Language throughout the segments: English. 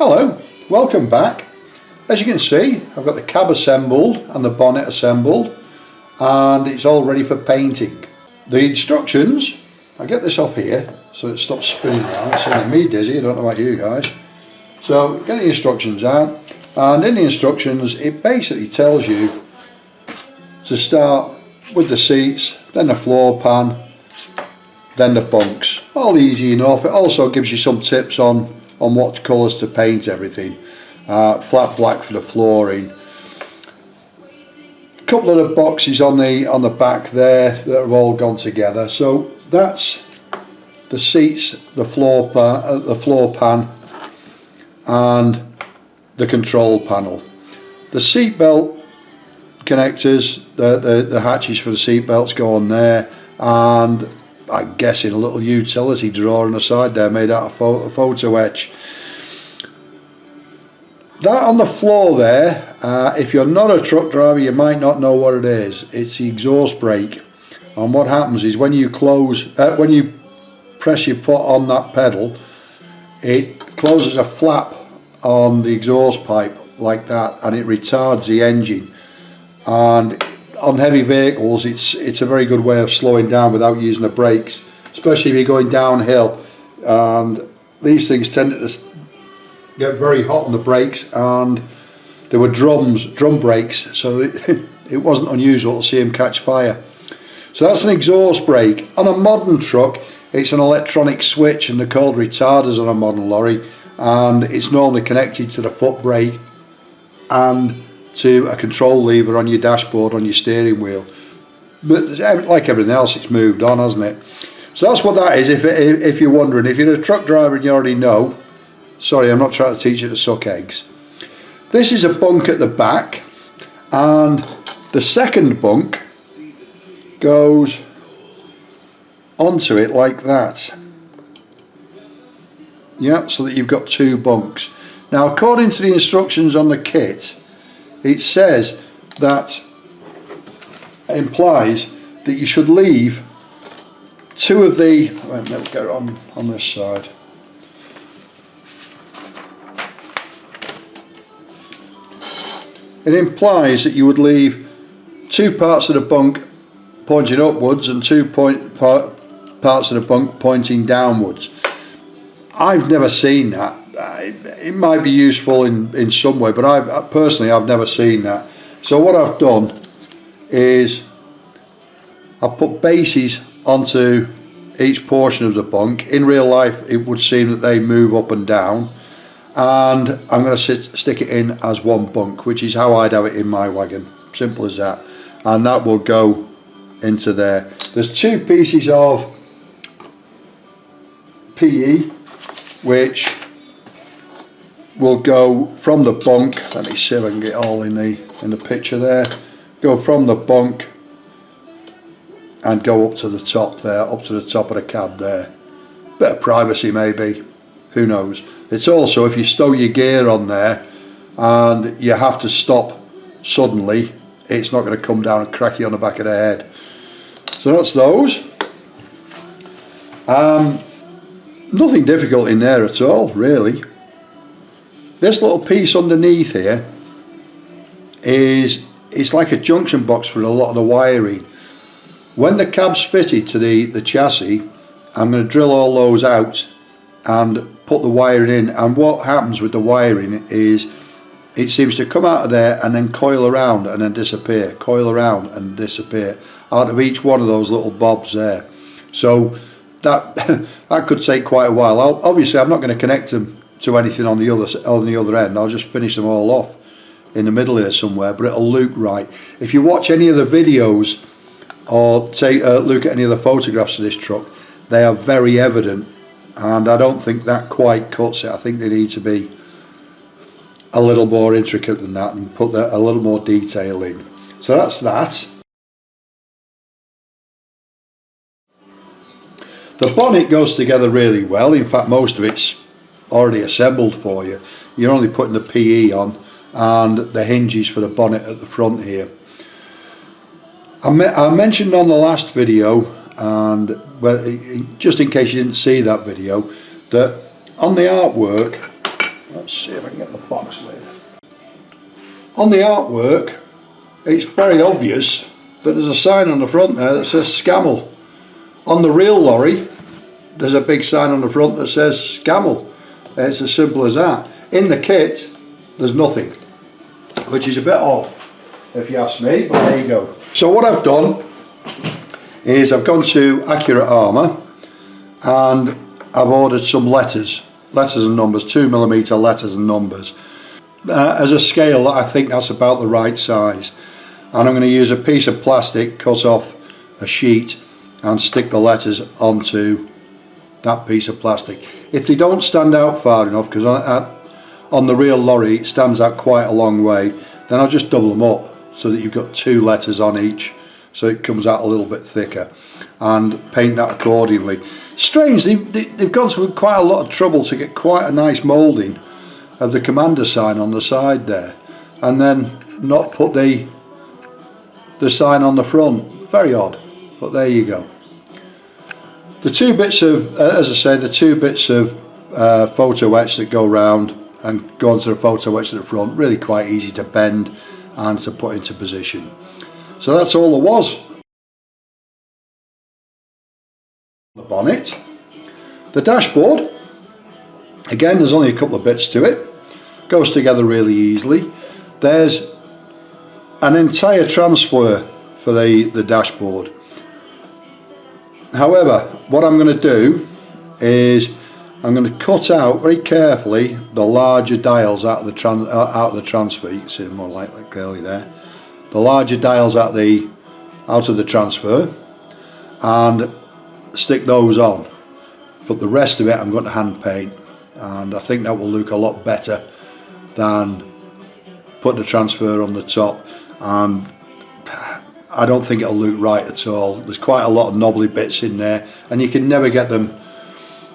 Hello, welcome back. As you can see, I've got the cab assembled and the bonnet assembled, and it's all ready for painting. The instructions, I get this off here so it stops spinning around. It's sending me dizzy, I don't know about you guys. So get the instructions out, and in the instructions it basically tells you to start with the seats, then the floor pan, then the bunks. All easy enough. It also gives you some tips on what colours to paint everything. Flat black for the flooring. A couple of the boxes on the back there that have all gone together. So that's the seats, the floor pan, and the control panel. The seat belt connectors, the hatches for the seat belts go on there, and I'm guessing a little utility drawer on the side there made out of a photo etch. That on the floor there, if you're not a truck driver you might not know what it is. It's the exhaust brake, and what happens is when you press your foot on that pedal, it closes a flap on the exhaust pipe like that, and it retards the engine. And on heavy vehicles it's a very good way of slowing down without using the brakes, especially if you're going downhill, and these things tended to get very hot on the brakes, and there were drum brakes, so it wasn't unusual to see them catch fire. So that's an exhaust brake. On a modern truck it's an electronic switch, and they're called retarders on a modern lorry, and it's normally connected to the foot brake and to a control lever on your dashboard on your steering wheel. But like everything else, it's moved on, hasn't it? So that's what that is. If you're wondering, if you're a truck driver and you already know, sorry, I'm not trying to teach you to suck eggs. This is a bunk at the back, and the second bunk goes onto it like that. Yeah, so that you've got two bunks. Now, according to the instructions on the kit, it says that, implies that you should leave two of the, let me get it on this side. It implies that you would leave two parts of the bunk pointing upwards and two parts of the bunk pointing downwards. I've never seen that. It might be useful in some way, but I've never seen that. So what I've done is I've put bases onto each portion of the bunk. In real life it would seem that they move up and down, and I'm going to stick it in as one bunk, which is how I'd have it in my wagon. Simple as that. And that will go into there. There's two pieces of PE which will go from the bunk. Let me see if I can get all in the picture there. Go from the bunk and go up to the top there, up to the top of the cab there. Bit of privacy maybe, who knows. It's also, if you stow your gear on there and you have to stop suddenly, it's not going to come down and crack you on the back of the head. So that's those. Nothing difficult in there at all, really. This little piece underneath here it's like a junction box for a lot of the wiring. When the cab's fitted to the chassis, I'm going to drill all those out and put the wiring in, and what happens with the wiring is it seems to come out of there and then coil around and then disappear, coil around and disappear out of each one of those little bobs there. So that could take quite a while. Obviously I'm not going to connect them to anything on the other end. I'll just finish them all off in the middle here somewhere, but it'll look right. If you watch any of the videos or take a look at any of the photographs of this truck, they are very evident, and I don't think that quite cuts it. I think they need to be a little more intricate than that and put a little more detail in. So that's that. The bonnet goes together really well. In fact, most of it's already assembled for you. You're only putting the PE on and the hinges for the bonnet at the front here. I mentioned on the last video, and well, just in case you didn't see that video, that on the artwork Let's see if I can get the box lid. On the artwork, it's very obvious that there's a sign on the front there that says Scammell. On the real lorry, there's a big sign on the front that says Scammell. It's as simple as that. In the kit, there's nothing, which is a bit odd, if you ask me, but there you go. So what I've done is I've gone to Accurate Armour and I've ordered some letters and numbers, 2mm letters and numbers. As a scale, I think that's about the right size. And I'm going to use a piece of plastic, cut off a sheet and stick the letters onto that piece of plastic. If they don't stand out far enough, because on the real lorry it stands out quite a long way, then I'll just double them up so that you've got 2 letters on each, so it comes out a little bit thicker, and paint that accordingly. Strange, they've gone to quite a lot of trouble to get quite a nice moulding of the Commander sign on the side there, and then not put the sign on the front. Very odd, but there you go. The 2 bits of, as I say, the 2 bits of photo etch that go round and go onto the photo etch at the front, really quite easy to bend and to put into position. So that's all there was. The bonnet. The dashboard, again, there's only a couple of bits to it. Goes together really easily. There's an entire transfer for the dashboard. However, what I'm going to do is I'm going to cut out very carefully the larger dials out of the transfer. You can see them more lightly clearly there. The larger dials out of the transfer, and stick those on. But the rest of it I'm going to hand paint, and I think that will look a lot better than putting the transfer on the top, and I don't think it'll look right at all. There's quite a lot of knobbly bits in there, and you can never get them,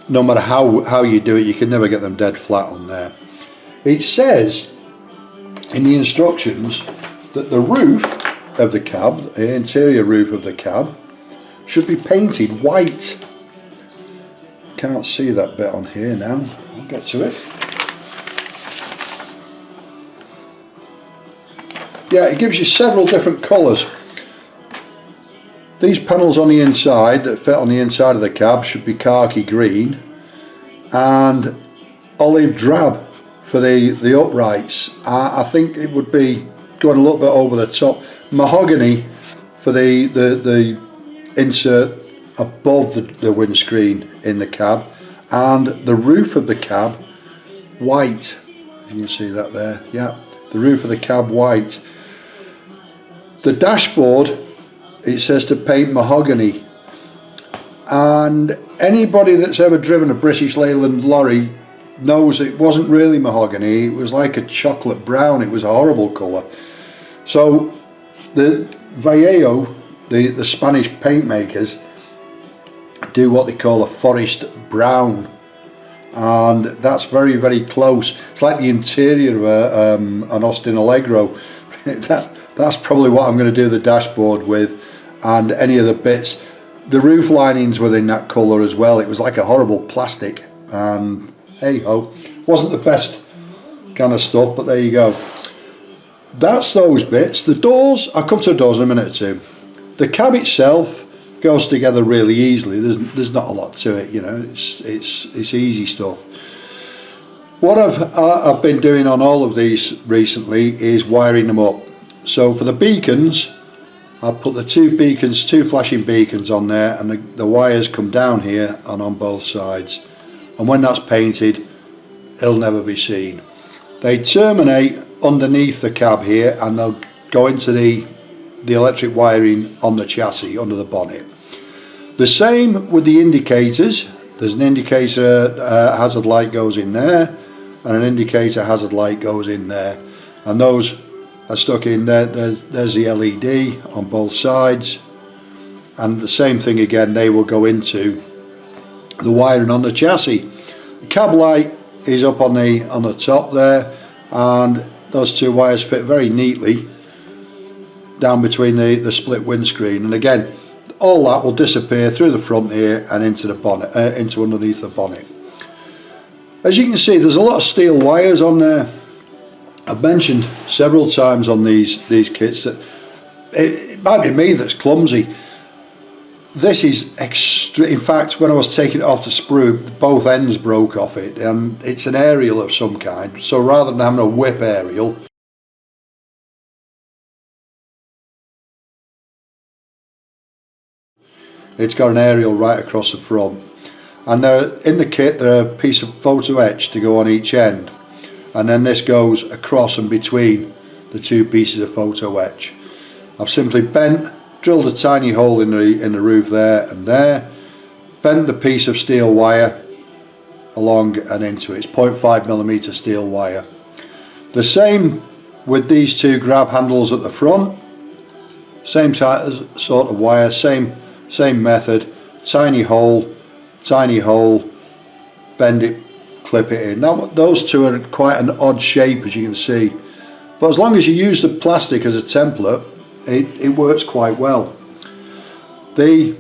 no matter how you do it, you can never get them dead flat on there. It says in the instructions that the roof of the cab, the interior roof of the cab, should be painted white. Can't see that bit on here now. I'll get to it. Yeah, it gives you several different colours. These panels on the inside that fit on the inside of the cab should be khaki green and olive drab for the uprights. I think it would be going a little bit over the top. Mahogany for the insert above the windscreen in the cab, and the roof of the cab white. You can see that there. Yeah, the roof of the cab white. The dashboard, it says to paint mahogany, and anybody that's ever driven a British Leyland lorry knows it wasn't really mahogany. It was like a chocolate brown. It was a horrible colour. So the Vallejo, the Spanish paint makers, do what they call a forest brown, and that's very, very close. It's like the interior of an Austin Allegro. That's probably what I'm going to do the dashboard with, and any of the bits. The roof linings were in that colour as well. It was like a horrible plastic, and hey ho, wasn't the best kind of stuff, but there you go. That's those bits. The doors, I'll come to the doors in a minute or two. The cab itself goes together really easily. There's not a lot to it, you know. It's easy stuff. What I've been doing on all of these recently is wiring them up. So for the beacons, I'll put the 2 flashing beacons on there, and the wires come down here and on both sides, and when that's painted it'll never be seen. They terminate underneath the cab here, and they'll go into the electric wiring on the chassis under the bonnet. The same with the indicators. There's an indicator hazard light goes in there, and an indicator hazard light goes in there, and those are stuck in there. There's the LED on both sides, and the same thing again, they will go into the wiring on the chassis. The cab light is up on the top there, and those 2 wires fit very neatly down between the split windscreen, and again all that will disappear through the front here and into the bonnet, into underneath the bonnet. As you can see, there's a lot of steel wires on there. I've mentioned several times on these kits that it might be me that's clumsy. This is extreme. In fact, when I was taking it off the sprue, both ends broke off it, and it's an aerial of some kind. So rather than having a whip aerial, it's got an aerial right across the front. And in the kit there are a piece of photo etch to go on each end, and then this goes across and between the two pieces of photo etch. I've simply drilled a tiny hole in the roof there and there, bent the piece of steel wire along and into it. It's 0.5mm steel wire. The same with these two grab handles at the front, same sort of wire, same method, tiny hole, bend it, clip it in. Now those two are quite an odd shape, as you can see, but as long as you use the plastic as a template, it works quite well. The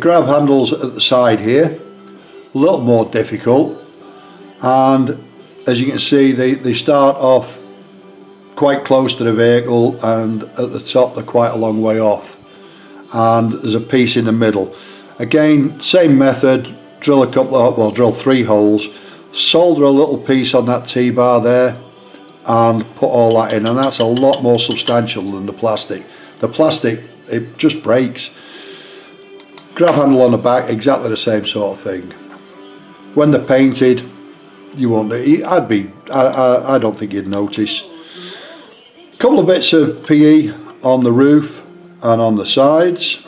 grab handles at the side here, a little more difficult, and as you can see they start off quite close to the vehicle, and at the top they're quite a long way off, and there's a piece in the middle. Again, same method, drill drill 3 holes, solder a little piece on that T-bar there, and put all that in, and that's a lot more substantial than the plastic. The plastic, it just breaks. Grab handle on the back, exactly the same sort of thing. When they're painted, you won't. I don't think you'd notice. A couple of bits of PE on the roof and on the sides.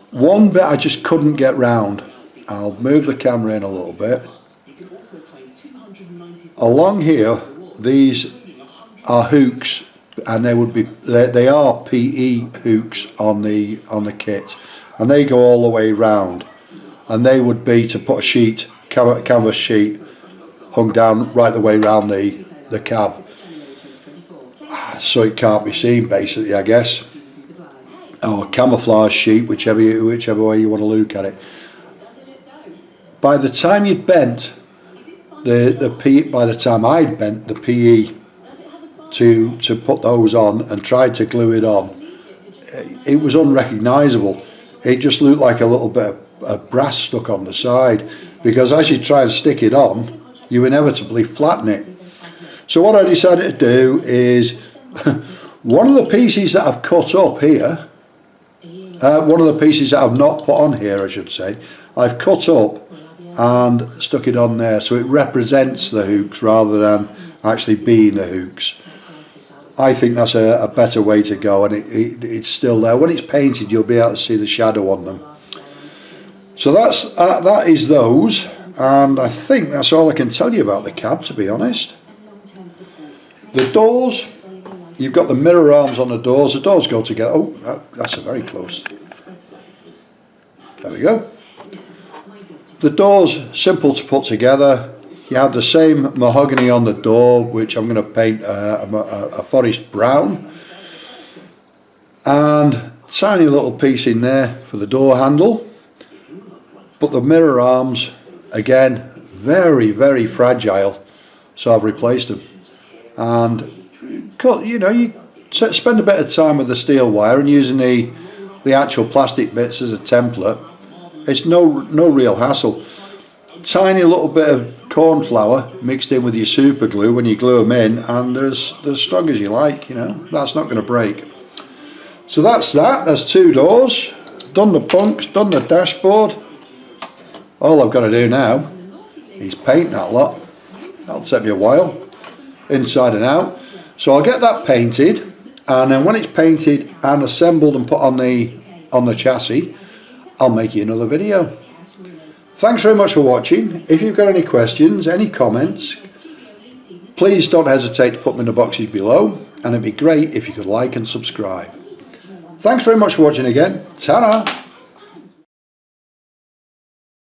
One bit I just couldn't get round. I'll move the camera in a little bit. Along here, these are hooks, and they are PE hooks on the kit, and they go all the way round, and they would be to put a sheet, canvas sheet, hung down right the way round the cab, so it can't be seen, basically, I guess, or camouflage sheet, whichever way you want to look at it. By the time you'd bent by the time I'd bent the PE to put those on and tried to glue it on, it was unrecognisable. It just looked like a little bit of brass stuck on the side, because as you try and stick it on, you inevitably flatten it. So what I decided to do is one of the pieces that I've cut up here, one of the pieces that I've not put on here, I should say, I've cut up and stuck it on there, so it represents the hooks rather than actually being the hooks. I think that's a better way to go, and it's still there. When it's painted, you'll be able to see the shadow on them. So that is those, and I think that's all I can tell you about the cab, to be honest. The doors, you've got the mirror arms on the doors. The doors go together. Oh, that's a very close. There we go. The door's simple to put together. You have the same mahogany on the door, which I'm going to paint a forest brown, and tiny little piece in there for the door handle. But the mirror arms, again, very, very fragile, so I've replaced them. And you spend a bit of time with the steel wire and using the actual plastic bits as a template. It's no real hassle. Tiny little bit of corn flour mixed in with your super glue when you glue them in, and they're as strong as you like. That's not going to break. So that's that. There's 2 doors. Done the bunks, done the dashboard. All I've got to do now is paint that lot. That'll take me a while, inside and out. So I'll get that painted, and then when it's painted and assembled and put on the chassis, I'll make you another video. Thanks very much for watching. If you've got any questions, any comments, please don't hesitate to put them in the boxes below, and it'd be great if you could like and subscribe. Thanks very much for watching again. Ta-ra!